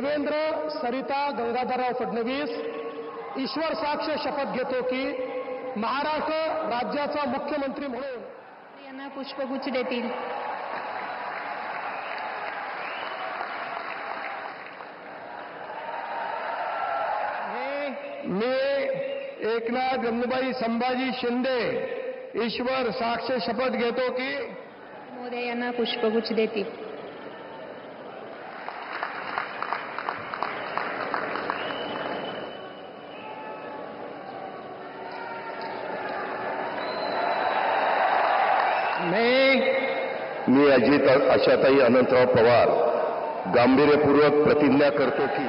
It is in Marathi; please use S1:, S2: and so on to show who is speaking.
S1: देवेंद्र सरिता गंगाधरराव फडणवीस ईश्वर साक्ष शपथ घेतो की महाराष्ट्र राज्याचा मुख्यमंत्री म्हणून
S2: यांना पुष्पगुच्छ देतील.
S1: मी एकनाथ गंगूबाई संभाजी शिंदे ईश्वर साक्ष शपथ घेतो की
S2: मोदी यांना पुष्पगुच्छ देतील.
S3: मी अजित आशाताई अनंतराव पवार गांभीर्यपूर्वक प्रतिज्ञा करतो की